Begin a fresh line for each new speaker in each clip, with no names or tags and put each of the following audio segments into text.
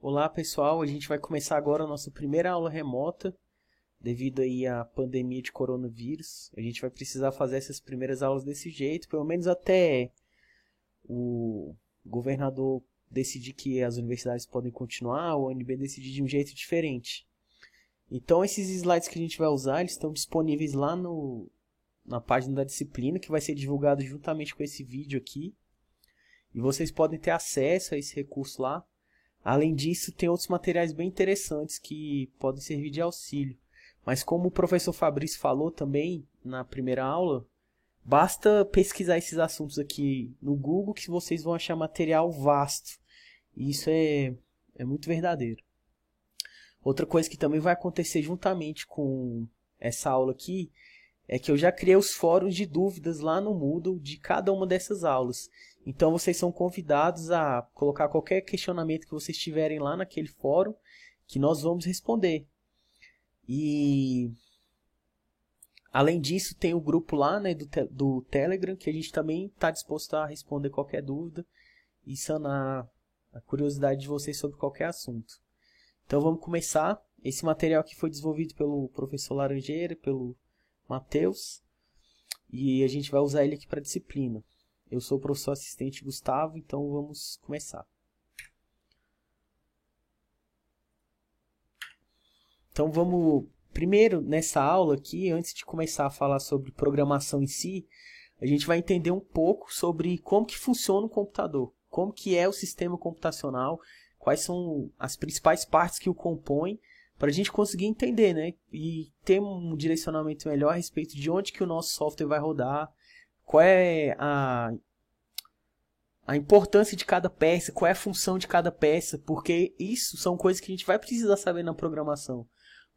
Olá pessoal, a gente vai começar agora a nossa primeira aula remota, devido aí à pandemia de coronavírus. A gente vai precisar fazer essas primeiras aulas desse jeito, pelo menos até o governador decidir que as universidades podem continuar, ou a UNB decidir de um jeito diferente. Então esses slides que a gente vai usar, eles estão disponíveis lá na página da disciplina, que vai ser divulgado juntamente com esse vídeo aqui. E vocês podem ter acesso a esse recurso lá. Além disso, tem outros materiais bem interessantes que podem servir de auxílio. Mas como o professor Fabrício falou também na primeira aula, basta pesquisar esses assuntos aqui no Google que vocês vão achar material vasto. E isso é muito verdadeiro. Outra coisa que também vai acontecer juntamente com essa aula aqui é que eu já criei os fóruns de dúvidas lá no Moodle de cada uma dessas aulas. Então vocês são convidados a colocar qualquer questionamento que vocês tiverem lá naquele fórum, que nós vamos responder. E além disso, tem o grupo lá, né, do Telegram, que a gente também está disposto a responder qualquer dúvida e sanar a curiosidade de vocês sobre qualquer assunto. Então vamos começar. Esse material aqui foi desenvolvido pelo professor Laranjeira, pelo Matheus, e a gente vai usar ele aqui para a disciplina. Eu sou o professor assistente Gustavo, então vamos começar. Então vamos, primeiro nessa aula aqui, antes de começar a falar sobre programação em si, a gente vai entender um pouco sobre como que funciona o computador, como que é o sistema computacional, quais são as principais partes que o compõem, para a gente conseguir entender, né? E ter um direcionamento melhor a respeito de onde que o nosso software vai rodar, qual é a importância de cada peça, qual é a função de cada peça, porque isso são coisas que a gente vai precisar saber na programação.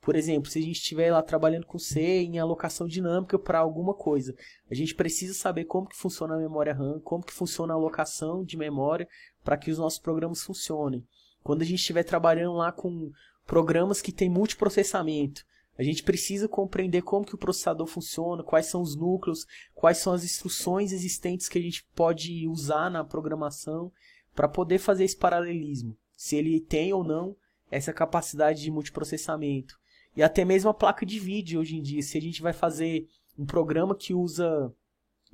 Por exemplo, se a gente estiver lá trabalhando com C em alocação dinâmica para alguma coisa, a gente precisa saber como que funciona a memória RAM, como que funciona a alocação de memória para que os nossos programas funcionem. Quando a gente estiver trabalhando lá com programas que têm multiprocessamento, a gente precisa compreender como que o processador funciona, quais são os núcleos, quais são as instruções existentes que a gente pode usar na programação para poder fazer esse paralelismo, se ele tem ou não essa capacidade de multiprocessamento. E até mesmo a placa de vídeo hoje em dia, se a gente vai fazer um programa que usa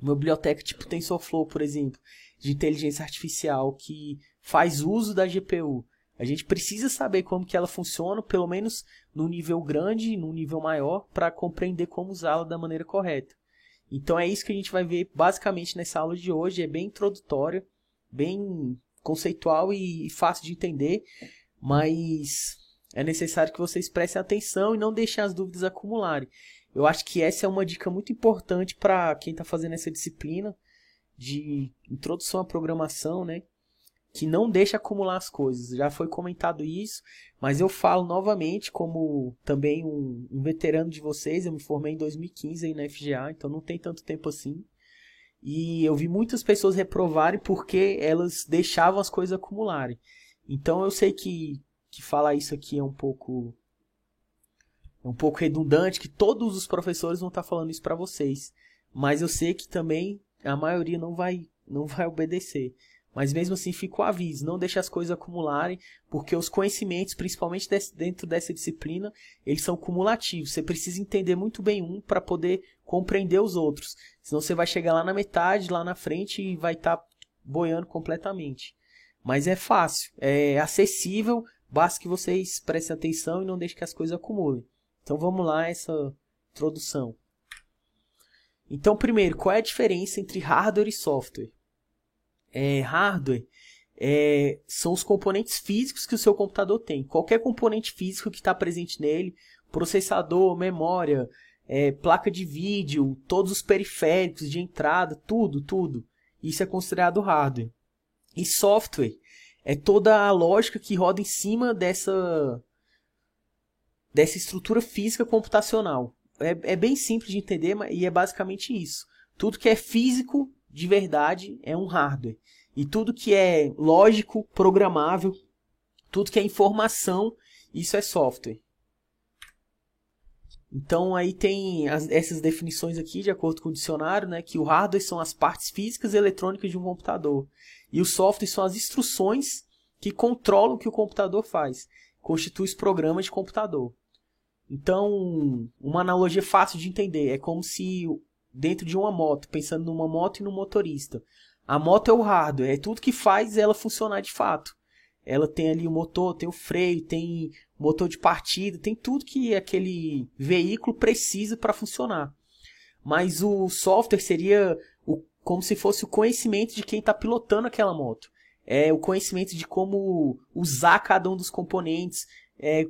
uma biblioteca tipo TensorFlow, por exemplo, de inteligência artificial, que faz uso da GPU, a gente precisa saber como que ela funciona, pelo menos num nível grande, num nível maior, para compreender como usá-la da maneira correta. Então é isso que a gente vai ver basicamente nessa aula de hoje. É bem introdutória, bem conceitual e fácil de entender, mas é necessário que vocês prestem atenção e não deixem as dúvidas acumularem. Eu acho que essa é uma dica muito importante para quem está fazendo essa disciplina de introdução à programação, né? Que não deixa acumular as coisas. Já foi comentado isso, mas eu falo novamente como também um veterano de vocês. Eu me formei em 2015 aí na FGA, então não tem tanto tempo assim. E eu vi muitas pessoas reprovarem porque elas deixavam as coisas acumularem. Então eu sei que falar isso aqui é um pouco redundante, que todos os professores vão estar falando isso para vocês. Mas eu sei que também a maioria não vai obedecer. Mas mesmo assim fica o aviso, não deixe as coisas acumularem, porque os conhecimentos, principalmente dentro dessa disciplina, eles são cumulativos. Você precisa entender muito bem um para poder compreender os outros. Senão você vai chegar lá na metade, lá na frente e vai estar boiando completamente. Mas é fácil, é acessível, basta que vocês prestem atenção e não deixem que as coisas acumulem. Então vamos lá, essa introdução. Então primeiro, qual é a diferença entre hardware e software? Hardware são os componentes físicos que o seu computador tem. Qualquer componente físico que está presente nele, processador, memória, placa de vídeo, todos os periféricos de entrada, tudo. Isso é considerado hardware. E software é toda a lógica que roda em cima dessa estrutura física computacional. É bem simples de entender e é basicamente isso. Tudo que é físico de verdade é um hardware. E tudo que é lógico, programável, tudo que é informação, isso é software. Então aí tem essas definições aqui, de acordo com o dicionário, né, que o hardware são as partes físicas e eletrônicas de um computador. E o software são as instruções que controlam o que o computador faz. Constitui os programas de computador. Então, uma analogia fácil de entender, é como se dentro de uma moto, pensando numa moto e no motorista. A moto é o hardware, é tudo que faz ela funcionar de fato. Ela tem ali o motor, tem o freio, tem o motor de partida, tem tudo que aquele veículo precisa para funcionar. Mas o software seria como se fosse o conhecimento de quem está pilotando aquela moto. É o conhecimento de como usar cada um dos componentes,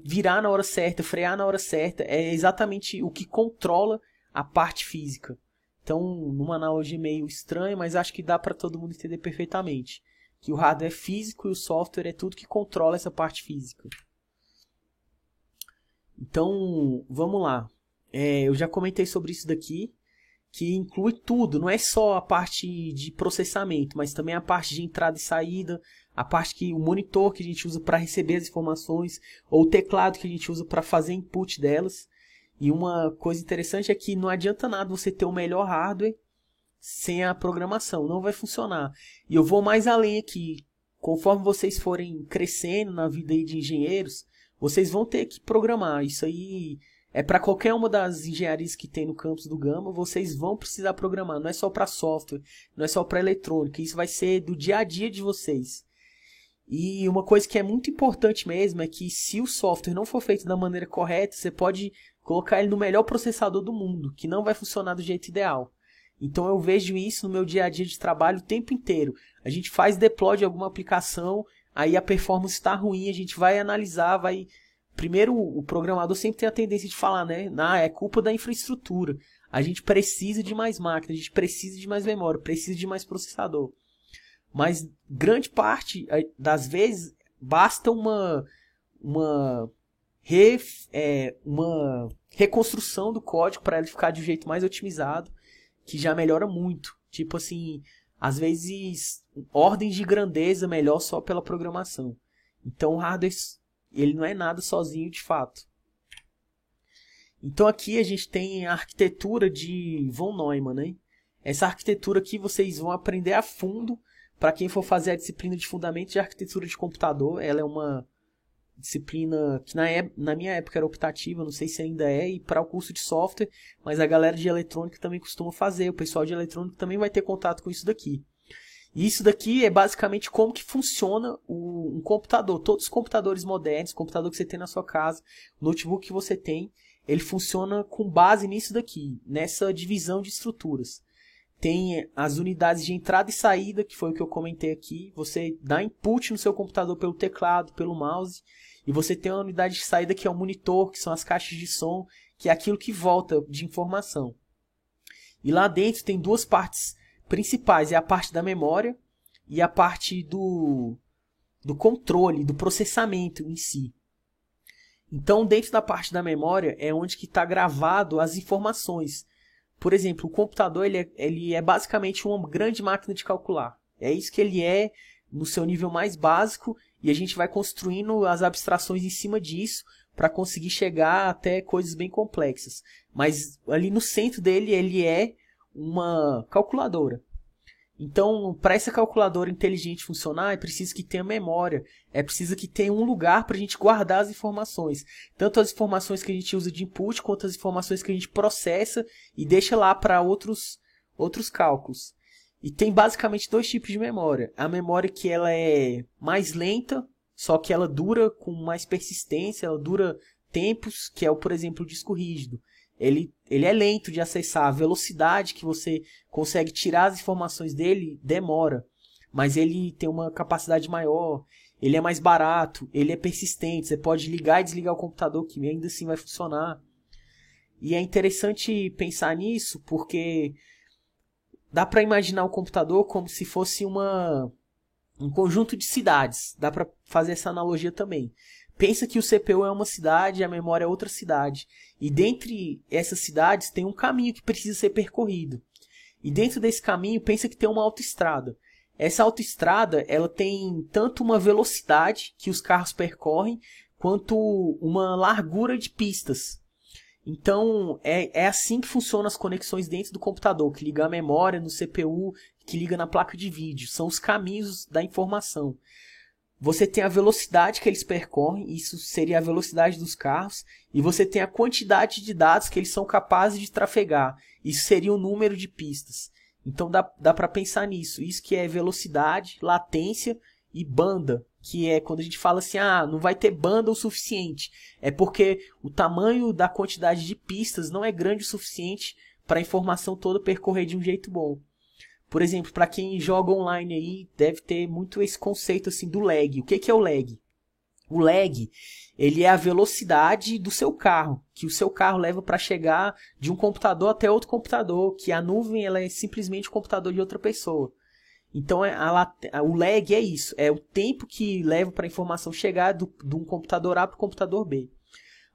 virar na hora certa, frear na hora certa. É exatamente o que controla a parte física. Então, numa analogia meio estranha, mas acho que dá para todo mundo entender perfeitamente. Que o hardware é físico e o software é tudo que controla essa parte física. Então, vamos lá. Eu já comentei sobre isso daqui, que inclui tudo. Não é só a parte de processamento, mas também a parte de entrada e saída, a parte que o monitor que a gente usa para receber as informações, ou o teclado que a gente usa para fazer input delas. E uma coisa interessante é que não adianta nada você ter o melhor hardware sem a programação, não vai funcionar. E eu vou mais além aqui. Conforme vocês forem crescendo na vida aí de engenheiros, vocês vão ter que programar. Isso aí é para qualquer uma das engenharias que tem no campus do Gama, vocês vão precisar programar. Não é só para software, não é só para eletrônica. Isso vai ser do dia a dia de vocês. E uma coisa que é muito importante mesmo é que se o software não for feito da maneira correta, você pode colocar ele no melhor processador do mundo, que não vai funcionar do jeito ideal. Então eu vejo isso no meu dia a dia de trabalho o tempo inteiro. A gente faz deploy de alguma aplicação, aí a performance está ruim, a gente vai analisar, vai... Primeiro, o programador sempre tem a tendência de falar, né? É culpa da infraestrutura. A gente precisa de mais máquina, a gente precisa de mais memória, precisa de mais processador. Mas grande parte das vezes basta uma reconstrução do código para ele ficar de um jeito mais otimizado, que já melhora muito. Tipo assim, às vezes ordens de grandeza melhor só pela programação. Então o hardware, ele não é nada sozinho de fato. Então aqui a gente tem a arquitetura de von Neumann, né? Essa arquitetura aqui vocês vão aprender a fundo para quem for fazer a disciplina de fundamentos de arquitetura de computador. Ela é uma disciplina que na minha época era optativa, não sei se ainda é, e para o curso de software, mas a galera de eletrônica também costuma fazer, o pessoal de eletrônica também vai ter contato com isso daqui. E isso daqui é basicamente como que funciona um computador. Todos os computadores modernos, computador que você tem na sua casa, notebook que você tem, ele funciona com base nisso daqui, nessa divisão de estruturas. Tem as unidades de entrada e saída, que foi o que eu comentei aqui. Você dá input no seu computador pelo teclado, pelo mouse. E você tem uma unidade de saída que é o monitor, que são as caixas de som, que é aquilo que volta de informação. E lá dentro tem duas partes principais. É a parte da memória e a parte do controle, do processamento em si. Então, dentro da parte da memória é onde que está gravado as informações. Por exemplo, o computador ele é basicamente uma grande máquina de calcular. É isso que ele é no seu nível mais básico e a gente vai construindo as abstrações em cima disso para conseguir chegar até coisas bem complexas. Mas ali no centro dele ele é uma calculadora. Então, para essa calculadora inteligente funcionar, é preciso que tenha memória, é preciso que tenha um lugar para a gente guardar as informações. Tanto as informações que a gente usa de input, quanto as informações que a gente processa e deixa lá para outros cálculos. E tem basicamente dois tipos de memória. A memória que ela é mais lenta, só que ela dura com mais persistência, ela dura tempos, que é, por exemplo, o disco rígido. Ele é lento de acessar, a velocidade que você consegue tirar as informações dele demora, mas ele tem uma capacidade maior, ele é mais barato, ele é persistente, você pode ligar e desligar o computador que ainda assim vai funcionar. E é interessante pensar nisso porque dá para imaginar o computador como se fosse um conjunto de cidades, dá para fazer essa analogia também. Pensa que o CPU é uma cidade e a memória é outra cidade. E dentre essas cidades tem um caminho que precisa ser percorrido. E dentro desse caminho, pensa que tem uma autoestrada. Essa autoestrada, ela tem tanto uma velocidade que os carros percorrem, quanto uma largura de pistas. Então, é assim que funcionam as conexões dentro do computador, que liga a memória no CPU, que liga na placa de vídeo. São os caminhos da informação. você tem a velocidade que eles percorrem, isso seria a velocidade dos carros, e você tem a quantidade de dados que eles são capazes de trafegar, isso seria o número de pistas. Então dá para pensar nisso, isso que é velocidade, latência e banda, que é quando a gente fala assim, não vai ter banda o suficiente, é porque o tamanho da quantidade de pistas não é grande o suficiente para a informação toda percorrer de um jeito bom. Por exemplo, para quem joga online aí, deve ter muito esse conceito assim do lag. O que é o lag? O lag, ele é a velocidade do seu carro, que o seu carro leva para chegar de um computador até outro computador, que a nuvem ela é simplesmente o computador de outra pessoa. Então o lag é isso, é o tempo que leva para a informação chegar de um computador A para o computador B.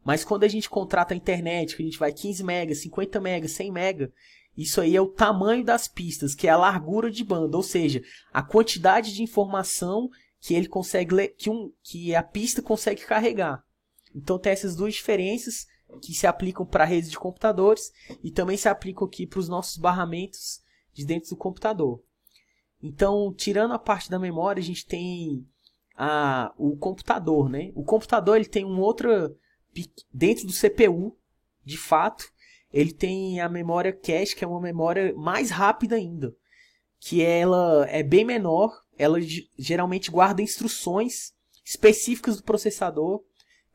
Mas quando a gente contrata a internet, que a gente vai 15 MB, 50 MB, 100 MB, isso aí é o tamanho das pistas, que é a largura de banda, ou seja, a quantidade de informação que ele consegue que a pista consegue carregar. Então tem essas duas diferenças que se aplicam para redes de computadores e também se aplicam aqui para os nossos barramentos de dentro do computador. Então, tirando a parte da memória, a gente tem o computador, né? O computador ele tem dentro do CPU, de fato, ele tem a memória cache, que é uma memória mais rápida ainda, que ela é bem menor, ela geralmente guarda instruções específicas do processador.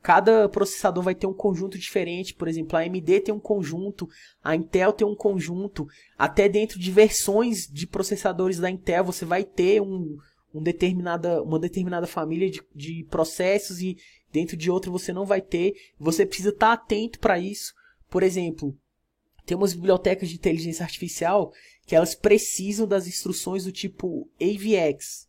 Cada processador vai ter um conjunto diferente, por exemplo, a AMD tem um conjunto, a Intel tem um conjunto, até dentro de versões de processadores da Intel você vai ter uma determinada família de processos e dentro de outra você não vai ter. Você precisa estar atento para isso. Por exemplo, tem umas bibliotecas de inteligência artificial que elas precisam das instruções do tipo AVX.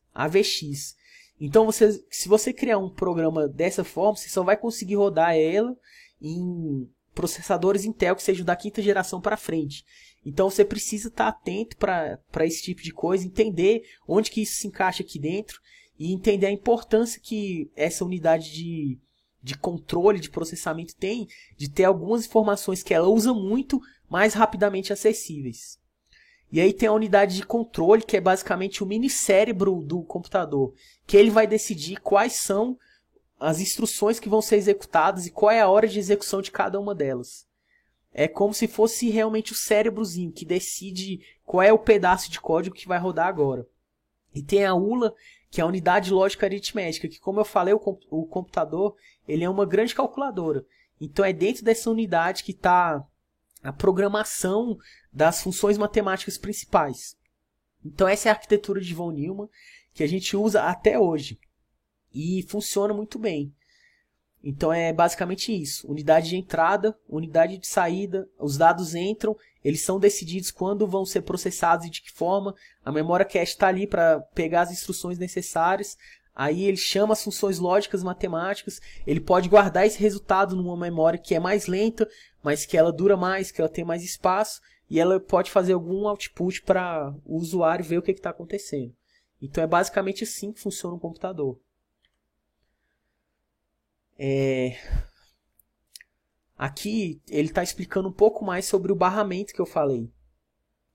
Então, se você criar um programa dessa forma, você só vai conseguir rodar ela em processadores Intel que sejam da 5ª geração para frente. Então, você precisa estar atento para esse tipo de coisa, entender onde que isso se encaixa aqui dentro e entender a importância que essa unidade de controle, de processamento tem, de ter algumas informações que ela usa muito mais rapidamente acessíveis. E aí tem a unidade de controle, que é basicamente o mini cérebro do computador, que ele vai decidir quais são as instruções que vão ser executadas e qual é a hora de execução de cada uma delas. É como se fosse realmente o cérebrozinho que decide qual é o pedaço de código que vai rodar agora. E tem a ULA, que é a unidade lógica aritmética, que como eu falei, o computador ele é uma grande calculadora. Então é dentro dessa unidade que está a programação das funções matemáticas principais. Então essa é a arquitetura de von Neumann que a gente usa até hoje e funciona muito bem. Então é basicamente isso, unidade de entrada, unidade de saída, os dados entram, eles são decididos quando vão ser processados e de que forma, a memória cache está ali para pegar as instruções necessárias, aí ele chama as funções lógicas matemáticas, ele pode guardar esse resultado numa memória que é mais lenta, mas que ela dura mais, que ela tem mais espaço, e ela pode fazer algum output para o usuário ver o que está acontecendo. Então é basicamente assim que funciona um computador. Aqui ele está explicando um pouco mais sobre o barramento que eu falei.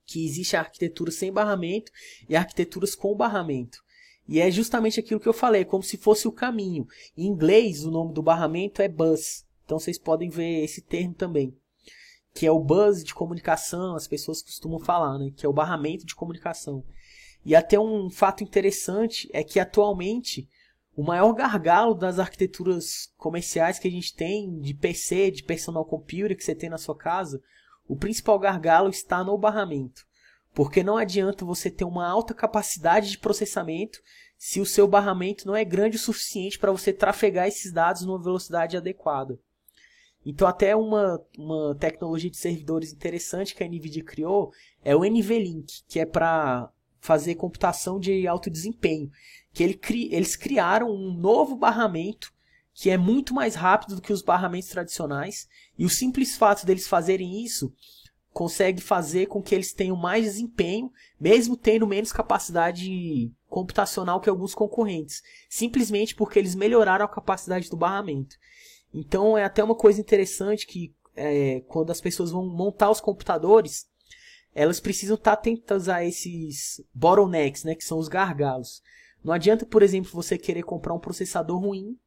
Que existe a arquitetura sem barramento e arquiteturas com barramento. E é justamente aquilo que eu falei, como se fosse o caminho. Em inglês, o nome do barramento é bus. Então vocês podem ver esse termo também. Que é o bus de comunicação, as pessoas costumam falar, né? Que é o barramento de comunicação. E até um fato interessante é que atualmente o maior gargalo das arquiteturas comerciais que a gente tem, de PC, de personal computer que você tem na sua casa, o principal gargalo está no barramento. Porque não adianta você ter uma alta capacidade de processamento se o seu barramento não é grande o suficiente para você trafegar esses dados numa velocidade adequada. Então até uma tecnologia de servidores interessante que a NVIDIA criou é o NVLink, que é para fazer computação de alto desempenho. Que eles criaram um novo barramento que é muito mais rápido do que os barramentos tradicionais. E o simples fato deles fazerem isso consegue fazer com que eles tenham mais desempenho, mesmo tendo menos capacidade computacional que alguns concorrentes. Simplesmente porque eles melhoraram a capacidade do barramento. Então é até uma coisa interessante que quando as pessoas vão montar os computadores, elas precisam estar atentas a esses bottlenecks, né, que são os gargalos. Não adianta, por exemplo, você querer comprar um processador ruim